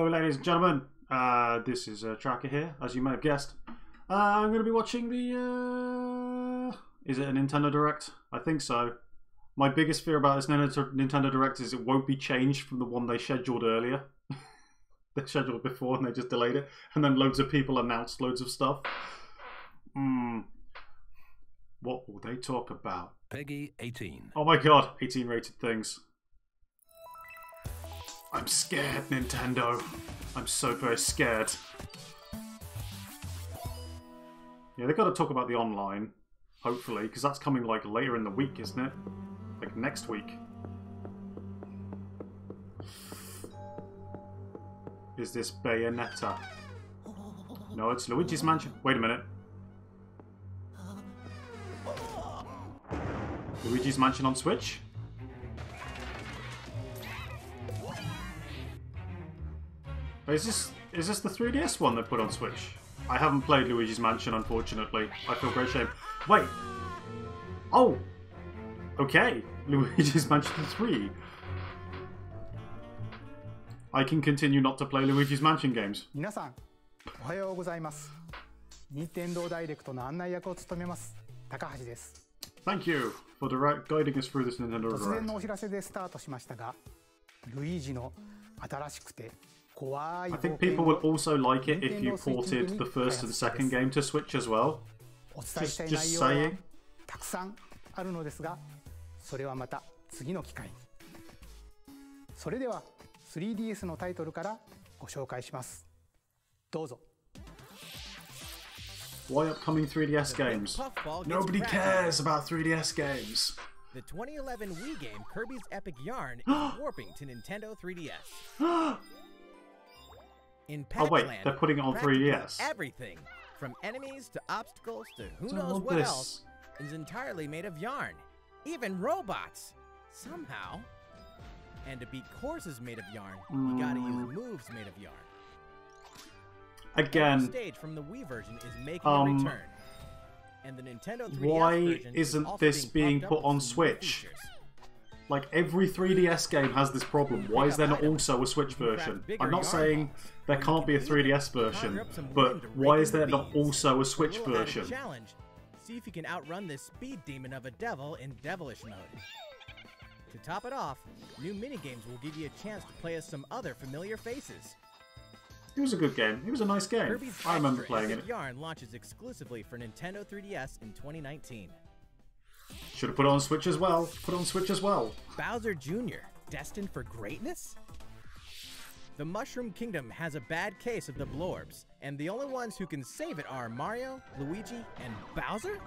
Hello, ladies and gentlemen. This is Tracker here, as you may have guessed. I'm going to be watching the... Is it a Nintendo Direct? I think so. My biggest fear about this Nintendo Direct is it won't be changed from the one they scheduled earlier. They scheduled before and they just delayed it. And then loads of people announced loads of stuff. What will they talk about? Peggy 18. Oh my god, 18 rated things. I'm scared, Nintendo. I'm so very scared. Yeah, they've got to talk about the online, hopefully, because that's coming like later in the week, isn't it? Like next week. Is this Bayonetta? No, it's Luigi's Mansion. Wait a minute. Luigi's Mansion on Switch? Is this the 3DS one they put on Switch? I haven't played Luigi's Mansion, unfortunately. I feel great shame. Wait! Oh! Okay. Luigi's Mansion 3. I can continue not to play Luigi's Mansion games. 皆さん、おはようございます。任天堂ダイレクトの案内役を務めます。高橋です。Thank you for guiding us through this Nintendo Direct. 突然のお知らせでスタートしましたが、ルイージの新しくて I think people will also like it if you ported the first and second game to Switch as well. Just saying. たくさんあるのですが、それはまた次の機会に。それでは 3DS のタイトルからご紹介します。どうぞ。Why upcoming 3DS games? Nobody cares about 3DS games. The 2011 Wii game Kirby's Epic Yarn is warping to Nintendo 3DS. In Oh wait, they're putting it on 3DS. Everything, from enemies to obstacles to who knows what else, is entirely made of yarn. Even robots, somehow. And to beat courses made of yarn, you gotta use moves made of yarn. Again, every stage from the Wii version is making a return. And the Nintendo 3DS why version isn't is this being put on Switch? Like, every 3DS game has this problem. Why is there not also a Switch version? I'm not saying there can't be a 3DS version, but why is there not also a Switch version? See if you can outrun this speed demon of a devil in devilish mode. To top it off, new minigames will give you a chance to play as some other familiar faces. It was a good game. It was a nice game. I remember playing it. Yarn launches exclusively for Nintendo 3DS in 2019. Should have put it on Switch as well. Put it on Switch as well. Bowser Jr., destined for greatness? The Mushroom Kingdom has a bad case of the Blorbs, and the only ones who can save it are Mario, Luigi, and Bowser?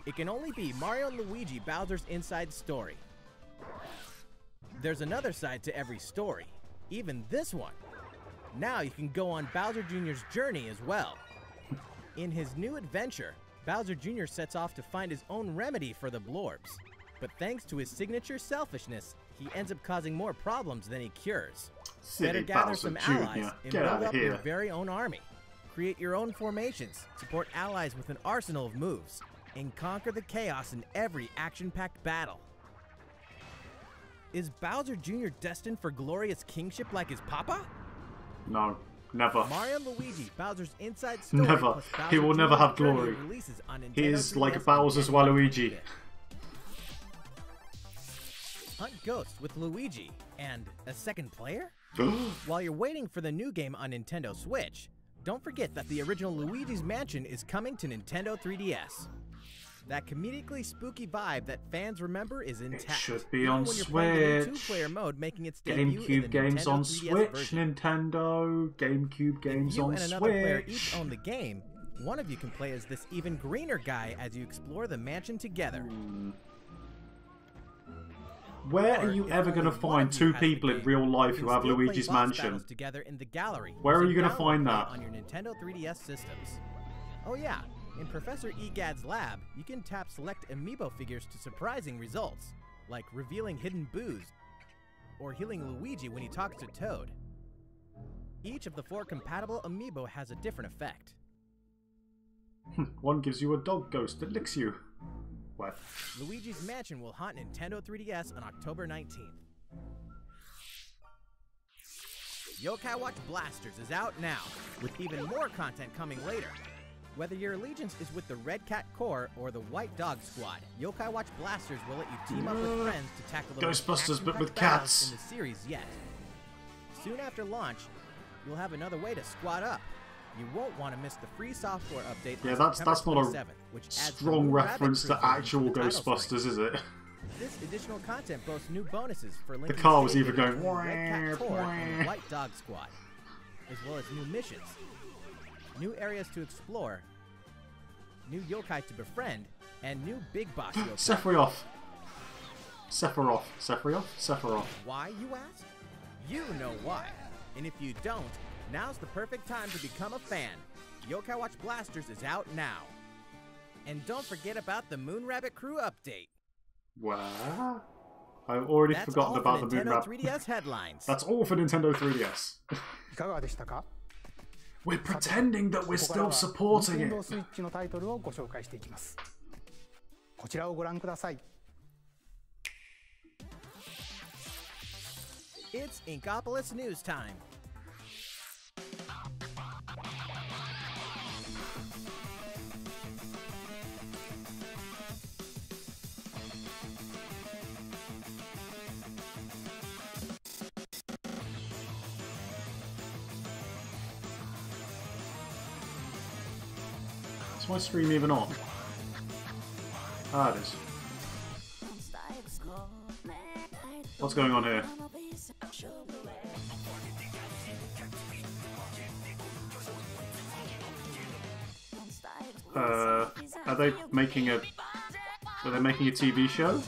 It can only be Mario and Luigi Bowser's inside story. There's another side to every story, even this one. Now you can go on Bowser Jr.'s journey as well. In his new adventure, Bowser Jr. sets off to find his own remedy for the Blorbs. But thanks to his signature selfishness, he ends up causing more problems than he cures. Better gather some allies and build up your very own army. Create your own formations, support allies with an arsenal of moves, and conquer the chaos in every action-packed battle. Is Bowser Jr. destined for glorious kingship like his papa? No. Never. Mario and Luigi, Bowser's inside story. Never. He will never have glory. He is like Bowser's Waluigi. Hunt Ghosts with Luigi and a second player? While you're waiting for the new game on Nintendo Switch, don't forget that the original Luigi's Mansion is coming to Nintendo 3DS. That comedically spooky vibe that fans remember is intact. It should be on Switch. Two-player mode making its debut in the GameCube games Nintendo on 3DS Switch, version. Nintendo. GameCube games on If you and Switch. another player each own the game, one of you can play as this even greener guy as you explore the mansion together. Where are you ever going to find two people in real life who have Luigi's Mansion? Together in the gallery. Where are you going to find that? On your Nintendo 3DS systems. Oh yeah, in Professor Egad's lab, you can tap select amiibo figures to surprising results, like revealing hidden boos, or healing Luigi when he talks to Toad. Each of the 4 compatible amiibo has a different effect. One gives you a dog ghost that licks you. What? Luigi's Mansion will haunt Nintendo 3DS on October 19th. Yokai Watch Blasters is out now, with even more content coming later. Whether your allegiance is with the Red Cat Corps or the White Dog Squad, Yokai Watch Blasters will let you team up with friends to tackle the most Ghostbusters, but with action-packed cats. battles in the series yet. Soon after launch, you'll have another way to squad up. You won't want to miss the free software update. Yeah, on that's September not a 27th, which adds the strong new reference rabbit to cruiser actual into the title Ghostbusters, screen. is it? This additional content boasts new bonuses for linking The car was stage even data going, to the Red Cat "Wah, Corps and wah." the White Dog Squad, as well as new missions, new areas to explore, new yokai to befriend, and new big boss yokai. Sephiroth. Why, you ask? You know why. And if you don't, now's the perfect time to become a fan. Yokai Watch Blasters is out now. And don't forget about the Moon Rabbit Crew update. What? I've already That's forgotten all about for the Moon Nintendo Rabbit. 3DS headlines. That's all for Nintendo 3DS. いかがでしたか？ We're pretending that we're ここから still は supporting Nintendo it. Switch のタイトルをご紹介していきます。こちらをご覧ください。 It's Inkopolis News Time. Is my stream even on? Ah, it is. What's going on here? Are they making a... Are they making a TV show?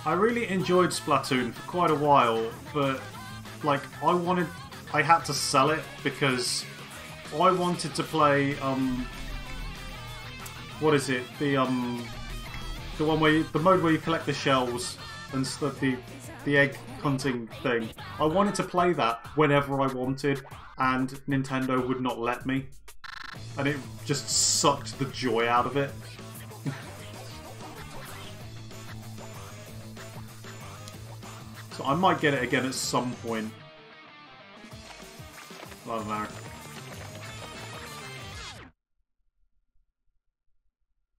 I really enjoyed Splatoon for quite a while, but like I had to sell it because I wanted to play what is it? The one where the mode where you collect the shells and stuff, the egg hunting thing. I wanted to play that whenever I wanted, and Nintendo would not let me, and it just sucked the joy out of it. So I might get it again at some point. I don't know.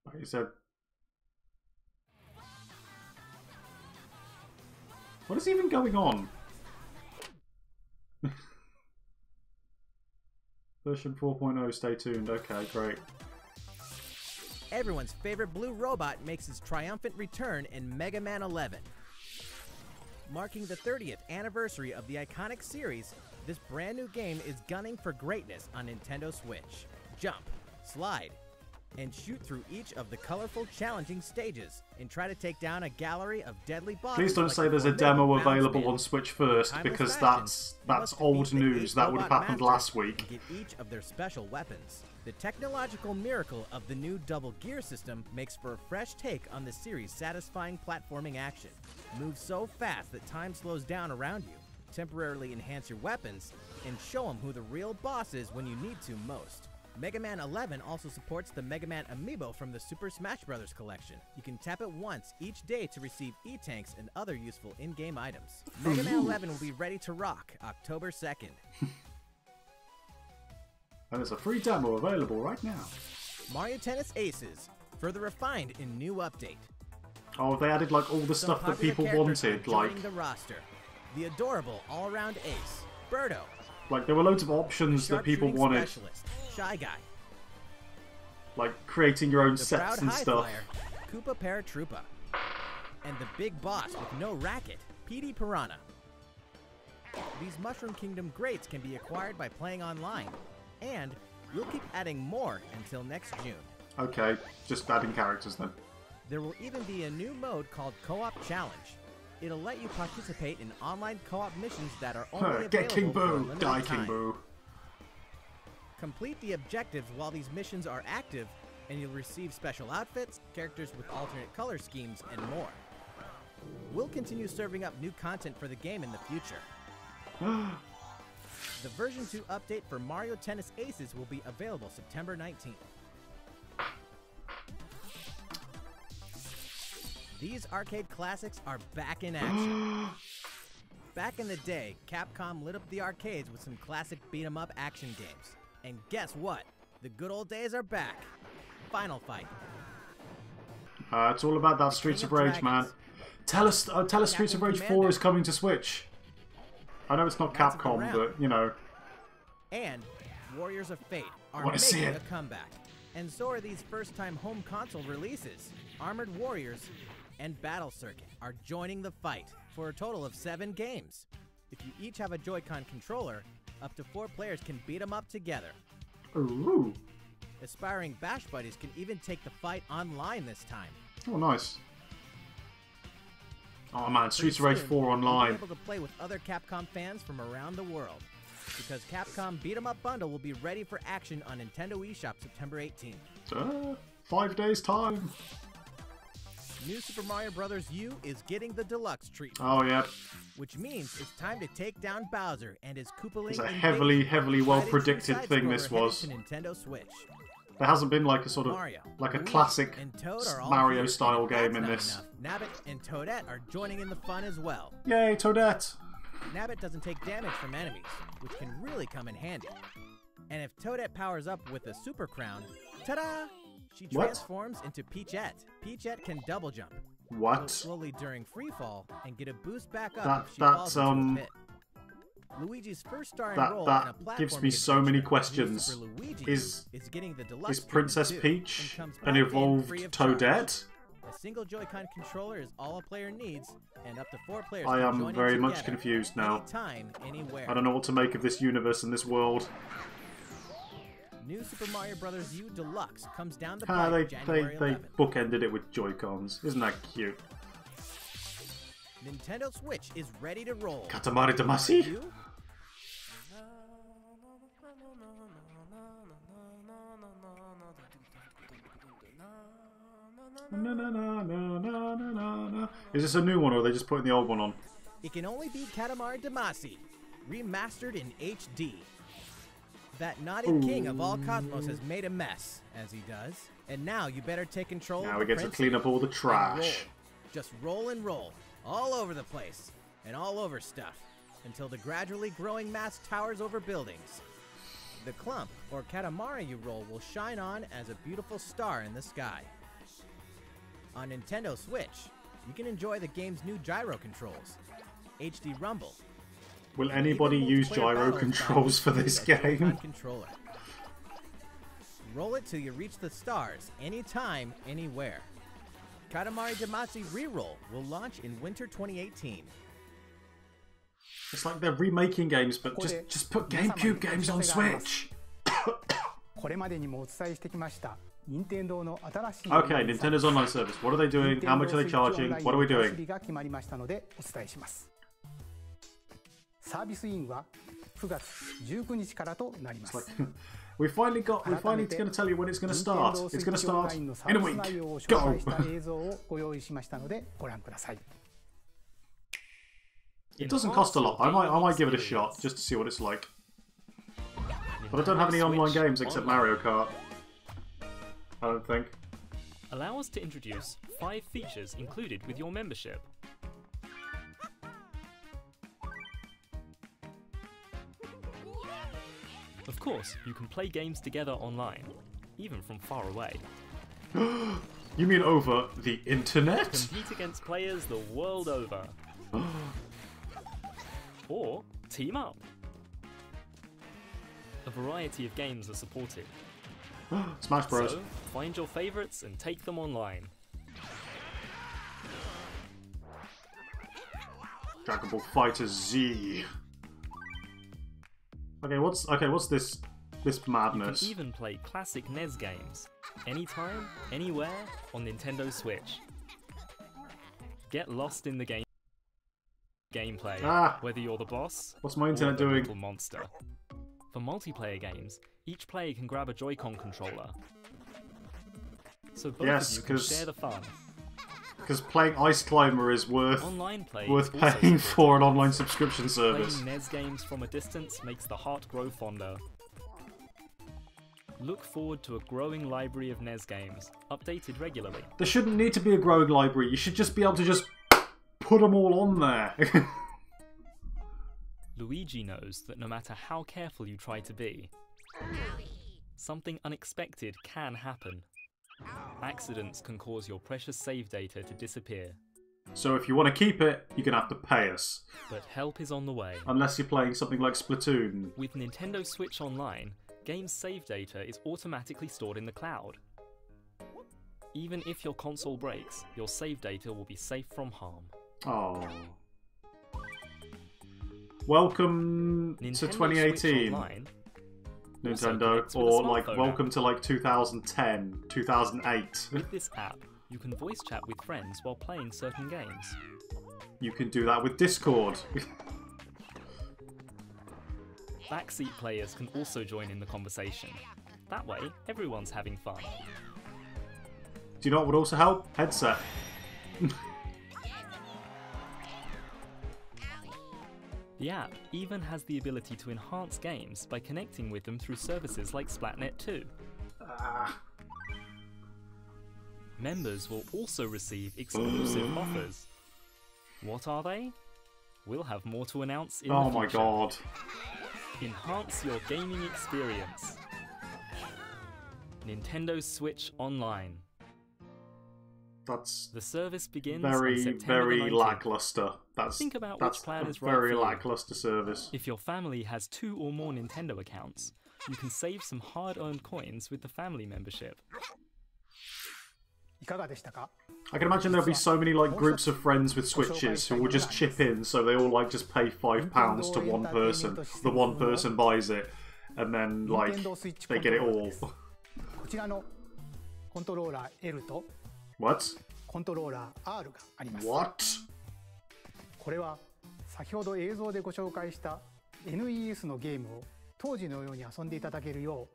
Like you said. What is even going on? Version 4.0, stay tuned. Okay, great. Everyone's favorite blue robot makes his triumphant return in Mega Man 11. Marking the 30th anniversary of the iconic series, this brand new game is gunning for greatness on Nintendo Switch. Jump, slide, and shoot through each of the colorful, challenging stages, and try to take down a gallery of deadly bosses. Please don't like say the there's a formidable demo Bounce available Man. on Switch first, Timeless because fashion, that's you must old defeat the news. 8 That would have robot happened masters last week. and get each of their special weapons. The technological miracle of the new double gear system makes for a fresh take on the series' satisfying platforming action. Move so fast that time slows down around you, temporarily enhance your weapons, and show them who the real boss is when you need to most. Mega Man 11 also supports the Mega Man Amiibo from the Super Smash Bros. Collection. You can tap it once each day to receive E-Tanks and other useful in-game items. Mega Man 11 will be ready to rock October 2nd. And there's a free demo available right now. Mario Tennis Aces, further refined in new update. Oh, they added like all the Some stuff that popular people characters are wanted, like joining the roster. The adorable all-around ace, Birdo. there were loads of options that people Sharpshooting wanted, specialist, Shy Guy. like creating your own The sets proud and high stuff. flyer, Koopa Paratroopa. And the big boss with no racket, PD Piranha. These Mushroom Kingdom greats can be acquired by playing online. And we'll keep adding more until next June. Okay, just adding characters then. There will even be a new mode called Co-op Challenge. It'll let you participate in online co-op missions that are only available Get King for a Boo! limited Die time. King Boo! Complete the objectives while these missions are active, and you'll receive special outfits, characters with alternate color schemes, and more. We'll continue serving up new content for the game in the future. The version 2 update for Mario Tennis Aces will be available September 19th. These arcade classics are back in action. Back in the day, Capcom lit up the arcades with some classic beat-em-up action games. And guess what? The good old days are back. Final Fight. It's all about that Streets of Rage, man. Tell us Streets of Rage 4 is coming to Switch. I know it's not Capcom, but, you know. And Warriors of Fate are making a comeback. And so are these first-time home console releases. Armored Warriors and Battle Circuit are joining the fight for a total of 7 games. If you each have a Joy-Con controller, up to 4 players can beat them up together. Ooh. Aspiring Bash Buddies can even take the fight online this time. Oh, nice. Oh man, Streets of Rage 4 online. You'll be able to play with other Capcom fans from around the world. Because Capcom Beat 'em Up Bundle will be ready for action on Nintendo eShop September 18th. 5 days time. New Super Mario Bros. U is getting the deluxe treatment. Oh yeah. Which means it's time to take down Bowser and his Koopaling. It's a heavily well predicted thing this was. To Nintendo Switch. There hasn't been like a sort of like a classic Mario style game in this. Nabbit and Toadette are joining in the fun as well. Yay, Toadette! Nabbit doesn't take damage from enemies, which can really come in handy. And if Toadette powers up with a Super Crown, ta-da! She transforms into Peachette. Peachette can double jump. What? Go slowly during free fall and get a boost back up if she falls into a pit. Luigi's first star enroll in a platform gives me so many questions. Is getting the deluxe is Princess Peach an evolved Toadette? A single Joy-Con controller is all a player needs, and up to 4 players. I am very much confused now. Anytime, anywhere. I don't know what to make of this universe and this world. New Super Mario Bros. U Deluxe comes down the pipe January 11th. They bookended it with Joy-Cons. Isn't that cute? Nintendo Switch is ready to roll. Katamari Damacy? Is this a new one or are they just putting the old one on? It can only be Katamari Damacy, remastered in HD. That naughty king of all cosmos has made a mess, as he does. And now you better take control of the Now we get to clean up all the trash. Just roll and roll, all over the place, and all over stuff, until the gradually growing mass towers over buildings. The clump, or Katamari you roll, will shine on as a beautiful star in the sky. On Nintendo Switch, you can enjoy the game's new gyro controls, HD Rumble. Will anybody use gyro controls for this game? Controller. Roll it till you reach the stars, anytime, anywhere. Katamari Damacy Reroll will launch in winter 2018. It's like they're remaking games, but just put GameCube games on Switch. Okay, Nintendo's online service. What are they doing? How much are they charging? What are we doing? It's like, we finally going to tell you when it's going to start. It's going to start in a week. Go! It doesn't cost a lot. I might give it a shot just to see what it's like. But I don't have any online games except Mario Kart. I don't think. Allow us to introduce 5 features included with your membership. Of course, you can play games together online, even from far away. You mean over the internet? Compete against players the world over. Or team up. A variety of games are supported. Smash Bros. So, find your favourites and take them online. Dragon Ball Fighter Z. Okay, what's this madness? You can even play classic NES games, anytime, anywhere, on Nintendo Switch. Get lost in the gameplay, whether you're the boss what's my or internet the doing? little monster. For multiplayer games, each player can grab a Joy-Con controller, so both of you can share the fun. Because playing Ice Climber is worth Online play worth is also paying supported. for an online subscription service. Playing NES games from a distance makes the heart grow fonder. Look forward to a growing library of NES games, updated regularly. There shouldn't need to be a growing library. You should just be able to just put them all on there. Luigi knows that no matter how careful you try to be, something unexpected can happen. Accidents can cause your precious save data to disappear. So if you want to keep it, you're going to have to pay us. But help is on the way. Unless you're playing something like Splatoon. With Nintendo Switch Online, games' save data is automatically stored in the cloud. Even if your console breaks, your save data will be safe from harm. Oh. Welcome Nintendo to 2018, Switch Online also Nintendo, connects with a or like smartphone welcome app. to like 2010, 2008. With this app, you can voice chat with friends while playing certain games. You can do that with Discord. Backseat players can also join in the conversation. That way, everyone's having fun. Do you know what would also help? Headset. The app even has the ability to enhance games by connecting with them through services like Splatnet 2. Members will also receive exclusive offers. What are they? We'll have more to announce in the Oh future. my god. Enhance your gaming experience. Nintendo Switch Online. That's The service begins on very, September very the 19th. lackluster. That's Think about that's which plan a is right very for you. lackluster service. If your family has 2 or more Nintendo accounts, you can save some hard-earned coins with the family membership. いかがでしたか？ I can imagine there'll be so many like groups of friends with Switches who will just chip in, so they all like just pay £5 to one person. The one person buys it, and then like they get it all. こちらのコントローラー L と What? コントローラー R があります。 What? これは先ほど映像でご紹介した NES のゲームを当時のように遊んでいただけるよ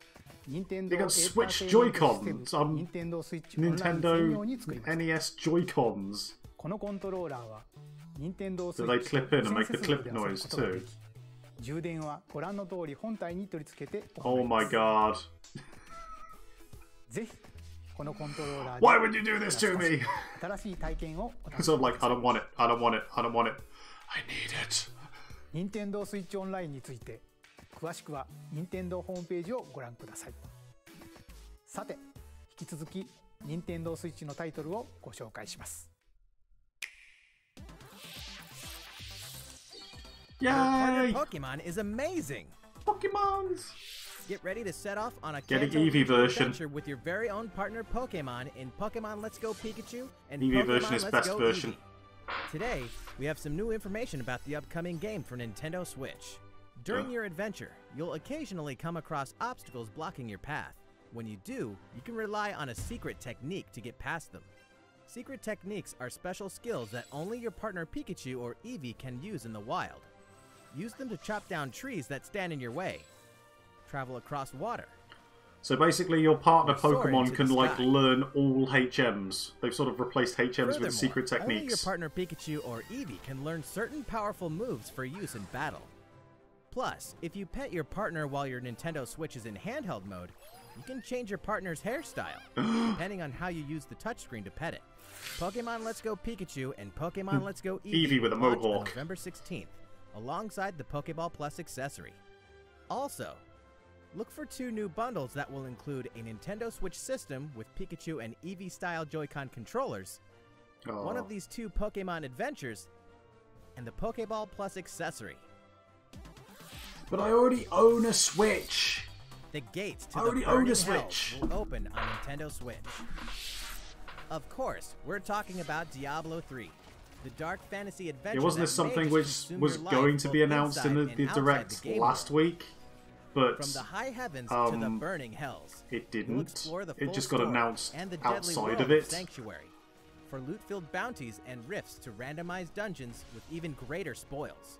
う Nintendo They got Switch Entertainment Joy-Cons System on Nintendo Switch Online 専用に作りました。 Nintendo NES Joy-Cons. このコントローラーは Nintendo Do they Switch clip in and 無 make 線 the 接続 clip で遊ぶ noise ことがで too? き充電はご覧の通り本体に取り付けて行 Oh いま my す。 god. ぜひこのコントローラー Why would you do this to me? 新しい体験をお楽 So し I'm み like, くだ I さい。 don't want it, I don't want it, I don't want it. I need it. Nintendo Switch Online について詳しくは Nintendo ホームページをご覧ください。さて、引き続き Nintendo Switch のタイトルをご紹介します。 Your partner Yay! Pokemon is amazing! Pokemons! Get ready to set off on a Getting Kanto Eevee version. adventure with your very own partner Pokemon in Pokemon Let's Go Pikachu and Eevee Pokemon version is Let's best Go version. Eevee. Today, we have some new information about the upcoming game for Nintendo Switch. During your adventure, you'll occasionally come across obstacles blocking your path. When you do, you can rely on a secret technique to get past them. Secret techniques are special skills that only your partner Pikachu or Eevee can use in the wild. Use them to chop down trees that stand in your way. Travel across water. So basically, your partner Soar Pokemon into can the like sky. learn all HMs. They've sort of replaced HMs Furthermore, with secret only your techniques. partner Pikachu or Eevee can learn certain powerful moves for use in battle. Plus, if you pet your partner while your Nintendo Switch is in handheld mode, you can change your partner's hairstyle, depending on how you use the touchscreen to pet it. Pokemon Let's Go Pikachu and Pokemon Let's Go Eevee, Eevee with a launch on mohawk. November 16th, alongside the Pokeball Plus accessory. Also, look for 2 new bundles that will include a Nintendo Switch system with Pikachu and Eevee-style Joy-Con controllers, one Oh. of these 2 Pokemon adventures, and the Pokeball Plus accessory. But I already own a Switch! The gates to I the already own a burning Switch. hells will open on Nintendo Switch. Of course, we're talking about Diablo 3, the dark fantasy adventure. Wasn't that this something may which consume was your life going to be both announced in the, inside the and outside direct the game last world. week? But From the high heavens to the burning hells, it you'll didn't. explore the It full just got story announced and the deadly outside world of it. Sanctuary, for loot-filled bounties and rifts to randomized dungeons with even greater spoils.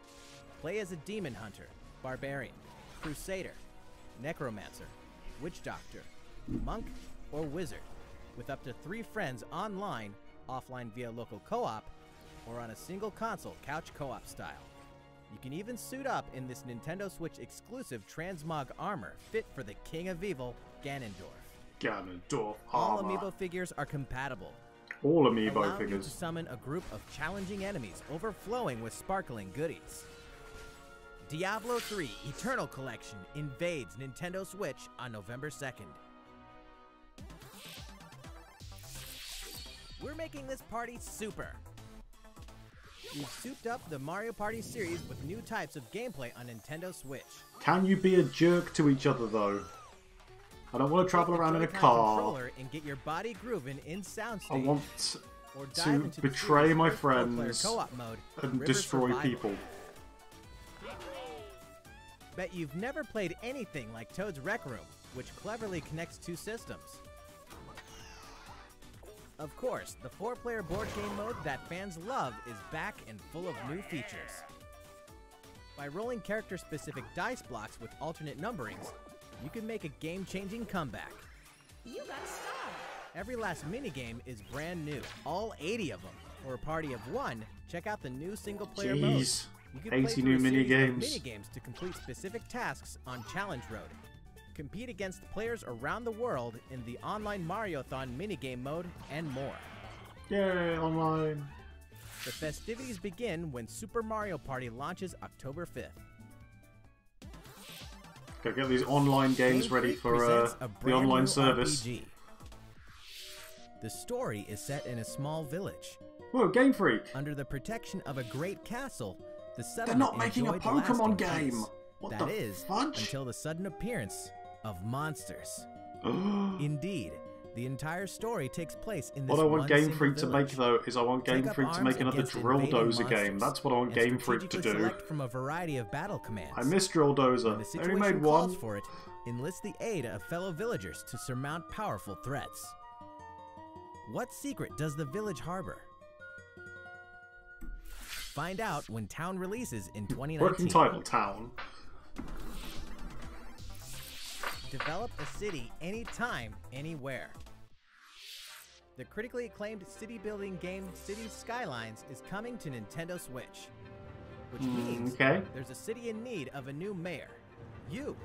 Play as a demon hunter, barbarian, crusader, necromancer, witch doctor, monk, or wizard, with up to 3 friends online offline via local co-op, or on a single console couch co-op style. You can even suit up in this Nintendo Switch exclusive transmog armor fit for the king of evil, Ganondorf. Ganondorf All armor. amiibo figures are compatible, All amiibo allowing you figures. to summon a group of challenging enemies overflowing with sparkling goodies. Diablo 3 Eternal Collection invades Nintendo Switch on November 2nd. We're making this party super. We've souped up the Mario Party series with new types of gameplay on Nintendo Switch. Can you be a jerk to each other though? I don't want to travel Take the around in a Joy-Con car. controller and get your body grooving in soundstage. I want or dive to into the betray series' my first four-player friends co-op mode, and River destroy Survival. people. Bet you've never played anything like Toad's Rec Room, which cleverly connects two systems. Of course, the 4-player board game mode that fans love is back and full of new features. By rolling character-specific dice blocks with alternate numberings, you can make a game-changing comeback. You got style. Every last minigame is brand new, all 80 of them. For a party of one, check out the new single-player mode. Jeez, You can play 80 through new a series of minigames. minigames to complete specific tasks on Challenge Road. Compete against players around the world in the online Mariothon minigame mode, and more. Yay, online. The festivities begin when Super Mario Party launches October 5th. Gotta get these online games Game ready Freak for presents a the brand online new service. RPG. The story is set in a small village. Whoa, Game Freak! Under the protection of a great castle, the They're settlement not making a enjoyed Pokemon lasting game! peace. What That the is, fudge? until the sudden appearance of monsters. Indeed, the entire story takes place in this What I want one Game single Freak to make village. though is I want Game Take up Freak to arms make another against Drill invading Dozer game. monsters That's what I want and Game Freak to strategically do. select from a variety of battle commands. I miss Drill When Dozer. the They only situation made calls one. for it, enlist the aid of fellow villagers to surmount powerful threats. What secret does the village harbor? Find out when Town releases in 2019. Working title, Town. Develop a city anytime, anywhere. The critically acclaimed city-building game City Skylines is coming to Nintendo Switch, which means Okay. there's a city in need of a new mayor. You.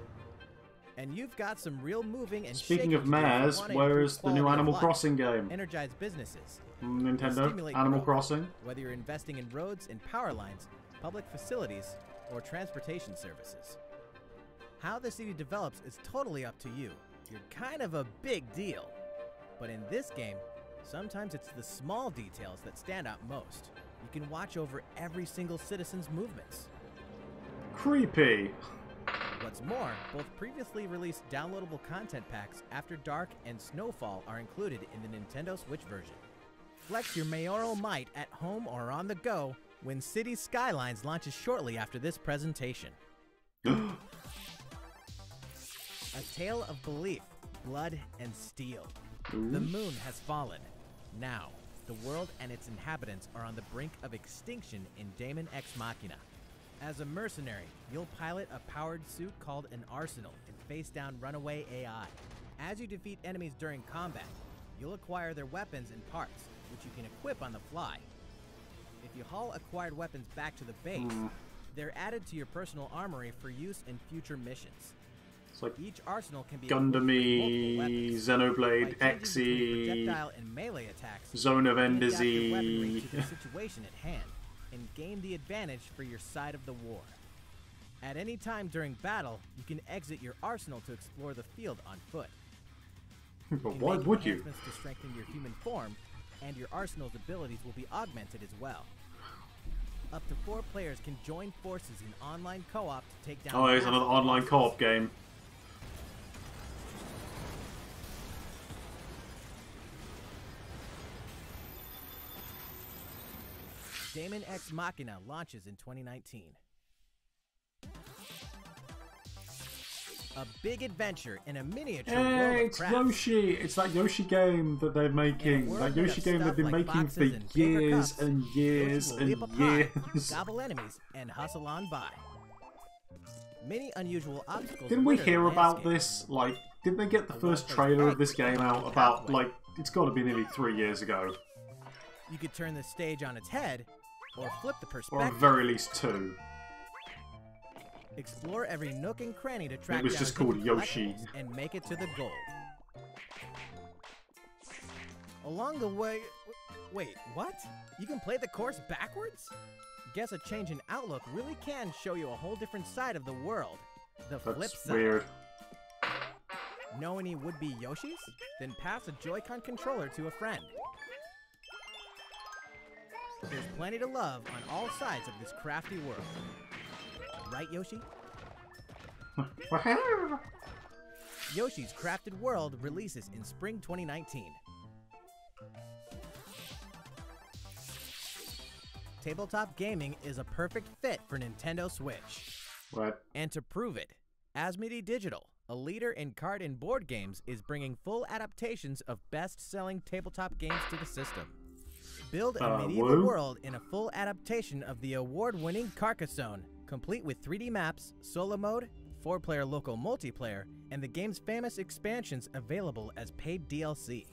And you've got some real moving and Speaking shaking of to do if you mayors, wanna where improve is the new quality of Animal life, Crossing game? energize businesses, Nintendo, stimulate Animal growth. Crossing. whether you're investing in roads and power lines, public facilities, or transportation services. How the city develops is totally up to you. You're kind of a big deal. But in this game, sometimes it's the small details that stand out most. You can watch over every single citizen's movements. Creepy. What's more, both previously released downloadable content packs After Dark and Snowfall are included in the Nintendo Switch version. Flex your mayoral might at home or on the go when City Skylines launches shortly after this presentation. A tale of belief, blood, and steel. The moon has fallen. Now, the world and its inhabitants are on the brink of extinction in Daemon Ex Machina. As a mercenary, you'll pilot a powered suit called an Arsenal and face down runaway AI. As you defeat enemies during combat, you'll acquire their weapons and parts, which you can equip on the fly. If you haul acquired weapons back to the base, they're added to your personal armory for use in future missions. It's like Each arsenal can be equipped with Gundamy, multiple weapons. Xenoblade, By changing between XE, projectile and melee attacks, Zone of you can adapt your weaponry Endersy. to the situation at hand and gain the advantage for your side of the war. At any time during battle, you can exit your arsenal to explore the field on foot. But can why make would you? enhancements to strengthen your human form, and your arsenal's abilities will be augmented as well. Up to 4 players can join forces in online co-op to take down. Oh, it's another massive online monsters. co-op game. Daemon Ex Machina launches in 2019. A big adventure in a miniature world Hey, of it's craft. Yoshi! It's that Yoshi game that they're making. world That made Yoshi of game they've stuff been like making for boxes and paper years cups, and years Yoshi will leap and up high, years. gobble enemies, and hustle on by. Many unusual obstacles. Didn't we litter the hear about landscape. this? Like, didn't they get the A first well-placed trailer of egg this game will out lead the about, pathway. like, it's got to be nearly 3 years ago. You could turn the stage on its head, or flip the Or perspective. at very least 2. Explore every nook and cranny to track It was down just called hidden Yoshi. collectibles and make it to the gold. Along the way... Wait, what? You can play the course backwards? Guess a change in outlook really can show you a whole different side of the world. The flip That's side. weird. Know any would-be Yoshis? Then pass a Joy-Con controller to a friend. There's plenty to love on all sides of this crafty world. Right, Yoshi? Yoshi's Crafted World releases in spring 2019. Tabletop gaming is a perfect fit for Nintendo Switch. What? And to prove it, Asmodee Digital, a leader in card and board games, is bringing full adaptations of best-selling tabletop games to the system. Build a medieval woo? world in a full adaptation of the award-winning Carcassonne, complete with 3D maps, solo mode, 4-player local multiplayer, and the game's famous expansions available as paid DLC.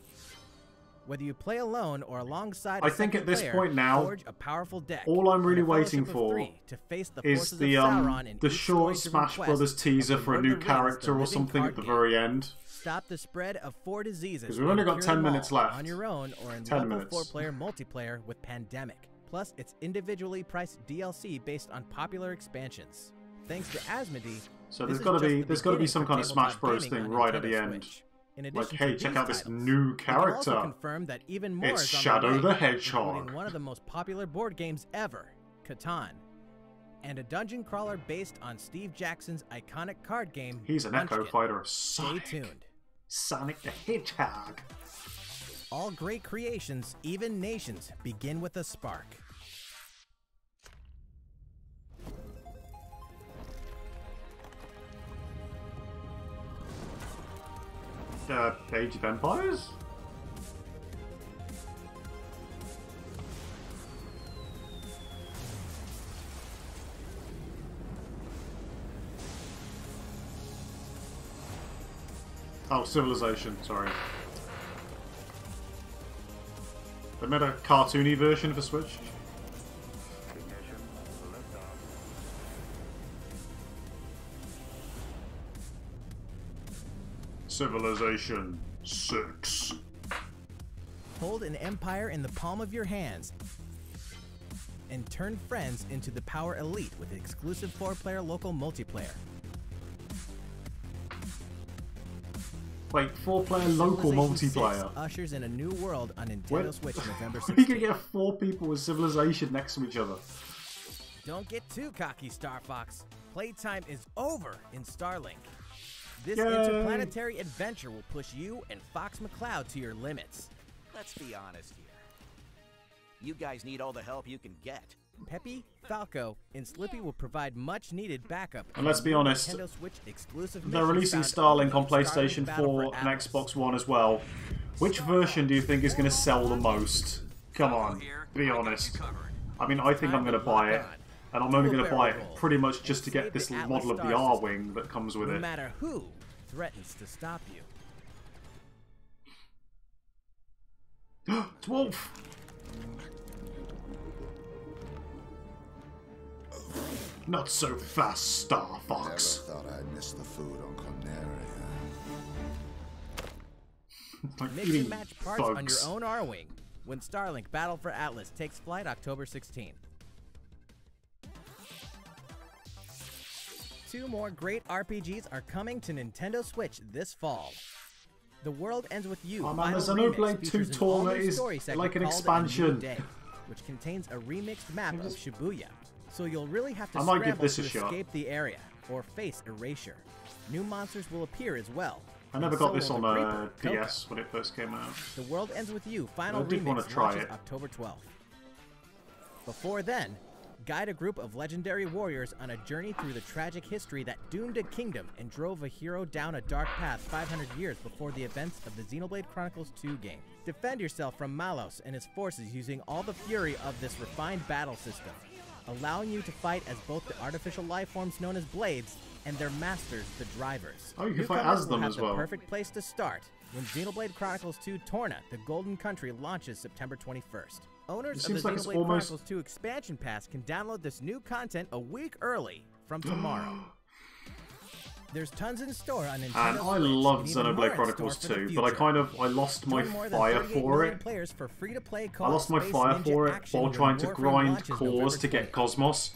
Whether you play alone or alongside a I think at this player, point now, forge a powerful deck, all I'm really and a waiting fellowship of for 3 to face the is forces the of Sauron in the each short story-driven Smash quest Brothers teaser of for a Lord new of the Rings, character the or living something card at the game. very end. Stop the spread of 4 diseases. 'Cause we've only and got cure 10 them minutes all left. on your own or in 10 level minutes. 4-player multiplayer with Pandemic. Plus, it's individually priced DLC based on popular expansions. Thanks to Asmodee. So this there's is got to just be the there's got to be beginning some for kind of Smash tabletop Bros gaming thing on right at Nintendo the end. Switch. In Like, addition hey, to check these out this titles, new we can also character. confirm that even more It's is on Shadow the way, the Hedgehog. including one of the most popular board games ever, Catan, and a dungeon crawler based on Steve Jackson's iconic card game. He's an Echo Munchkin. Fighter of Stay Sonic. tuned. Sonic the Hedgehog. All great creations, even nations, begin with a spark. Age of Empires? Oh, Civilization, sorry. They made a cartoony version for Switch. Civilization 6. Hold an empire in the palm of your hands and turn friends into the Power Elite with exclusive 4-player local multiplayer. Wait, 4-player local Civilization 6 multiplayer. ushers in a new world on Nintendo What? Switch November You can 16th. get 4 people with Civilization next to each other. Don't get too cocky, Star Fox. Playtime is over in Starlink. This Yay. interplanetary adventure will push you and Fox McCloud to your limits. Let's be honest here. You guys need all the help you can get. Peppy, Falco, and Slippy will provide much-needed backup. And let's be honest, Nintendo Switch exclusive they're missions releasing found Starlink only on in PlayStation Starlink Battle 4 for and Atlas. Xbox One as well. Which version do you think is going to sell the most? Come on, be honest. I mean, I think I'm going to buy it, and I'm only going to buy it pretty much just to get this model of the R-Wing that comes with No it. matter who threatens to stop you. Dwarf! Not so fast, Star Fox. Never thought I'd miss the food on Corneria. Like Mix eating and match parts on your bugs. own R-Wing when Starlink Battle for Atlas takes flight October 16th. 2 more great RPGs are coming to Nintendo Switch this fall. The World Ends With You. Oh man, Final there's Remix Xenoblade 2 features an tour that all-new is story segment like an called A expansion. New Day, which contains a remixed map of Shibuya. So you'll really have to I might give scramble this to a shot. escape the area or face erasure. New monsters will appear as well. I never and got so this will on the Creeper, Coco. DS when it first came out. The World Ends With You Final I did Remix wanna try launches it. October 12th. Before then, guide a group of legendary warriors on a journey through the tragic history that doomed a kingdom and drove a hero down a dark path 500 years before the events of the Xenoblade Chronicles 2 game. Defend yourself from Malos and his forces using all the fury of this refined battle system, allowing you to fight as both the artificial life forms known as blades and their masters, the drivers. Oh, you can fight Newcomers as will them have as the well. perfect place to start when Xenoblade Chronicles 2 Torna, the Golden Country launches September 21st. Owners of the seems like it's Xenoblade almost... Chronicles 2 expansion pass can download this new content a week early from tomorrow. There's tons in store on Nintendo And I Switch, love and even more Xenoblade in Chronicles store for the 2, but future. I lost my Join more than fire 38 for million it. players for free-to-play I lost my Space fire Ninja for it action while when trying to Warframe grind launches cores November to get 20th. Cosmos.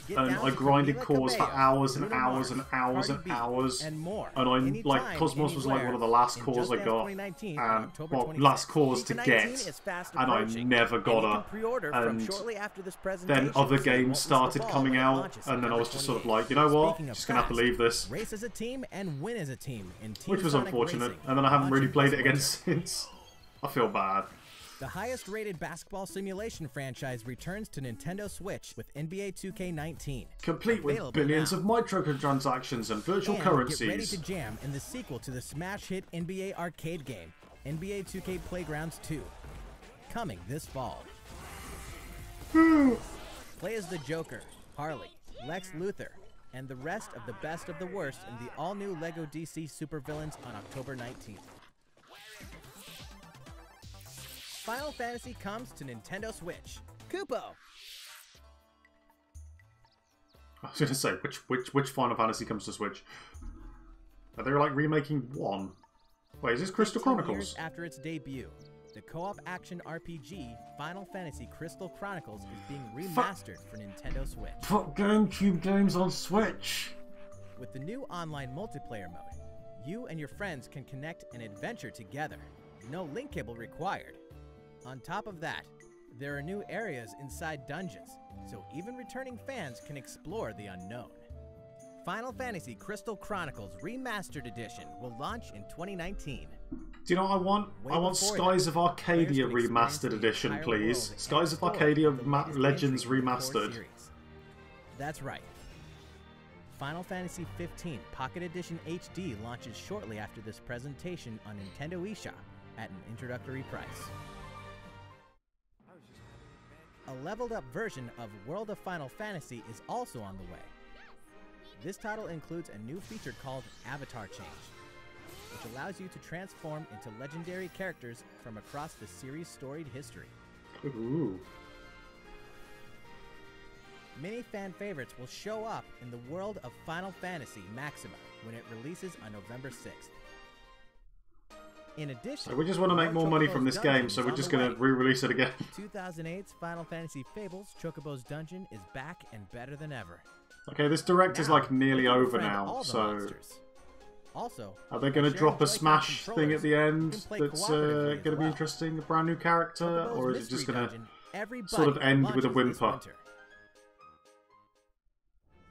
Get And down I to grinded Camila cores for Cabello, hours and Bruno hours Mars, and hours Cardi and B, hours. and more. And I, Anytime, like, Cosmos was like anywhere, one of the last in cores Just I Dance got. 2019 on And, October well, 26th. last cores to FIFA get. 19 is fast And I approaching, never and got you her. can pre-order from And shortly after this presentation, then other so you won't games miss the started ball coming when it out, launches and then I was September just sort of 28th. like, you know what, Speaking of just gonna have to fast, leave this. Race as a team and win as a team in Team Which was Sonic unfortunate, Racing, and then I haven't much really in played this it again winter. since. I feel bad. The highest-rated basketball simulation franchise returns to Nintendo Switch with NBA 2K19. Complete with Available billions now. of microtransactions and virtual And currencies. get ready to jam in the sequel to the smash hit NBA arcade game, NBA 2K Playgrounds 2. Coming this fall. Play as the Joker, Harley, Lex Luthor, and the rest of the worst in the all-new LEGO DC supervillains on October 19th. Final Fantasy comes to Nintendo Switch. Kupo! I was gonna say, which Final Fantasy comes to Switch? Are they like remaking one? Wait, is this Crystal 15 Chronicles? years after its debut, the co-op action RPG Final Fantasy Crystal Chronicles is being remastered for Nintendo Switch. Put GameCube games on Switch! With the new online multiplayer mode, you and your friends can connect and adventure together. No link cable required. On top of that, there are new areas inside dungeons, so even returning fans can explore the unknown. Final Fantasy Crystal Chronicles Remastered Edition will launch in 2019. Do you know what I want? Way I want before Skies that, of Arcadia players can experience Remastered the Edition, entire please. world and Skies of explore Arcadia the latest Legends entry in the core Remastered. series. That's right. Final Fantasy XV Pocket Edition HD launches shortly after this presentation on Nintendo eShop at an introductory price. A leveled-up version of World of Final Fantasy is also on the way. This title includes a new feature called Avatar Change, which allows you to transform into legendary characters from across the series' storied history. Ooh. Many fan favorites will show up in the world of Final Fantasy Maxima when it releases on November 6th. In addition, So we just want to make more money from this game, so we're just going to re-release it again. 2008's Final Fantasy Fables Chocobo's Dungeon is back and better than ever. Okay, this direct is Now, like nearly you can over befriend now, all the so... monsters. Also, Are they going to sharing drop a Joy-Con Smash thing at the controllers, end you can play that's cooperatively going as to be well. interesting? A brand new character? Chocobo's Or is it just Mystery going to Dungeon, every sort of buddy end with a launches this whimper? winter.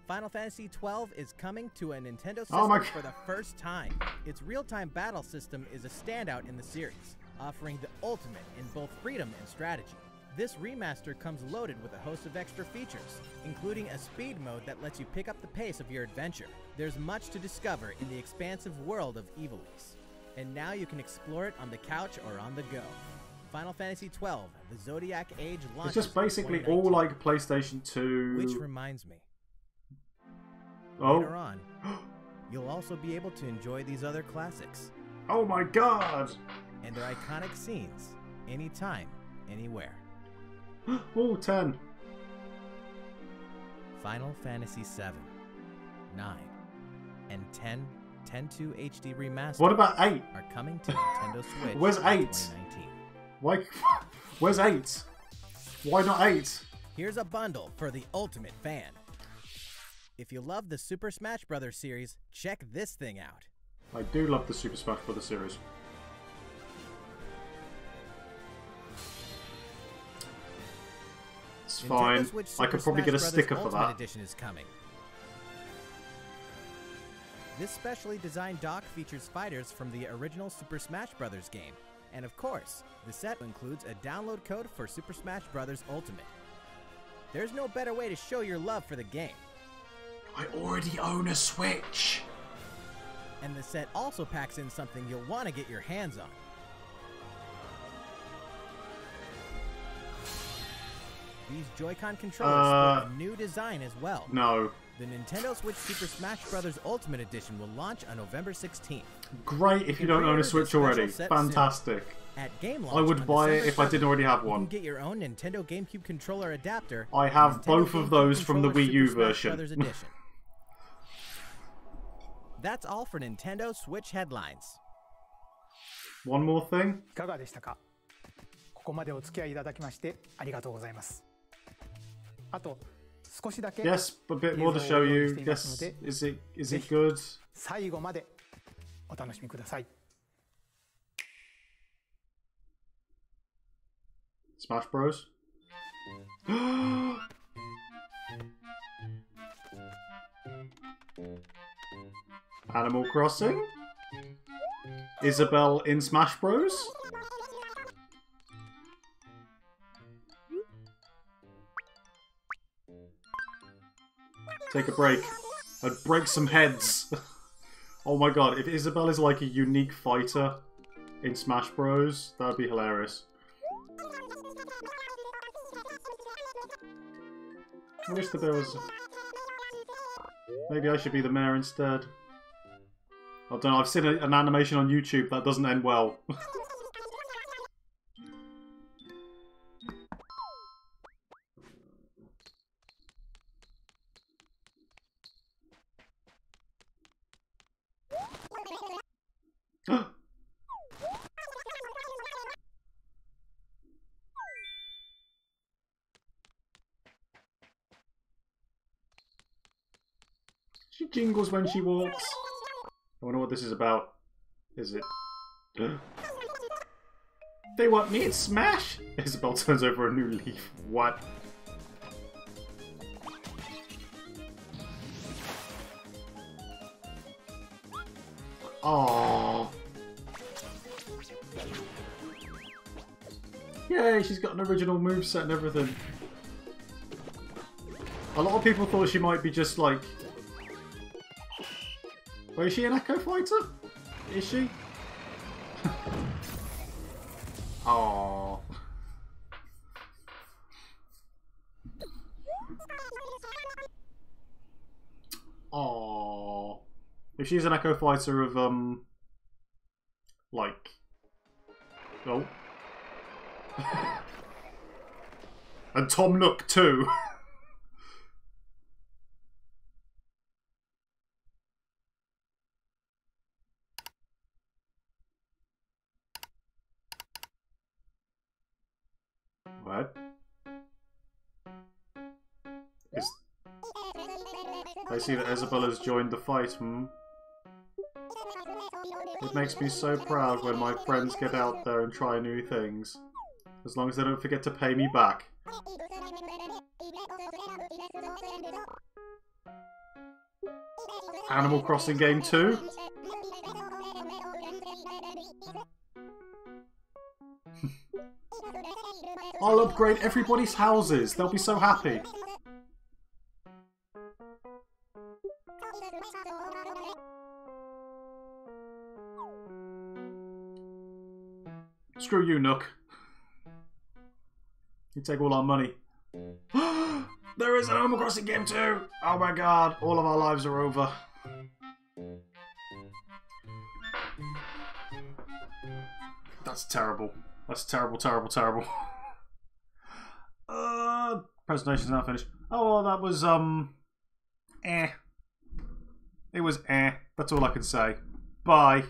Final Fantasy XII is coming to a Nintendo system Oh my for the first time. Its real-time battle system is a standout in the series, offering the ultimate in both freedom and strategy. This remaster comes loaded with a host of extra features, including a speed mode that lets you pick up the pace of your adventure. There's much to discover in the expansive world of Ivalice, and now you can explore it on the couch or on the go. Final Fantasy XII, the Zodiac Age launches It's just in basically 2019. all like PlayStation 2... Which reminds me, Oh. later on, you'll also be able to enjoy these other classics Oh my god! and their iconic scenes anytime, anywhere. Oh, 10. Final Fantasy VII, 9, and 10 10.2 HD Remastered What about 8? are coming to Nintendo Switch Where's in 8? 2019. Why? Where's 8? Why not 8? Here's a bundle for the ultimate fan. If you love the Super Smash Bros. Series, check this thing out. I do love the Super Smash Bros. Series. It's Nintendo fine. Switch I Super could probably Smash get a Bros. sticker for Ultimate that. Edition is coming. This specially designed dock features fighters from the original Super Smash Bros. Game. And of course, the set includes a download code for Super Smash Bros. Ultimate. There's no better way to show your love for the game. I already own a Switch. And the set also packs in something you'll want to get your hands on. These Joy-Con controllers sport a new design as well. No. The Nintendo Switch Super Smash Bros. Ultimate Edition will launch on November 16th. Great if you don't own a pre-order Switch this special already. set Fantastic. soon. At game launch, I would on buy it December if I didn't already have you one. can get your own Nintendo GameCube controller adapter. I have and Nintendo both of GameCube those from the controller Wii U Super Smash version. Brothers Edition. That's all for Nintendo Switch headlines. One more thing. いかがでしたか。ここまでお付き合いいただきましてありがとうございます。あと少しだけ Yes, a bit more to show you. Yes, is it good? 最後までお楽しみください。Smash Bros. Animal Crossing? Isabelle in Smash Bros? Take a break. I'd break some heads. Oh my god, if Isabelle is like a unique fighter in Smash Bros, that would be hilarious. I wish that there was... Maybe I should be the mayor instead. I don't know, I've seen an animation on YouTube that doesn't end well. She jingles when she walks. I wonder what this is about. Is it... They want me in Smash? Isabelle turns over a new leaf. What? Oh. Yay, she's got an original moveset and everything. A lot of people thought she might be just like... Wait, is she an Echo Fighter? Is she? Aww. Aww. If she's an Echo Fighter of, like... Oh. And Tom Nook too. What? I see that Isabelle has joined the fight, hmm? It makes me so proud when my friends get out there and try new things. As long as they don't forget to pay me back. Animal Crossing game 2? I'll upgrade everybody's houses. They'll be so happy. Screw you, Nook. You take all our money. There is an Animal Crossing game too! Oh my god, all of our lives are over. That's terrible. That's terrible, terrible, terrible. Presentation's now finished. Oh, well, that was, eh. It was eh. That's all I can say. Bye.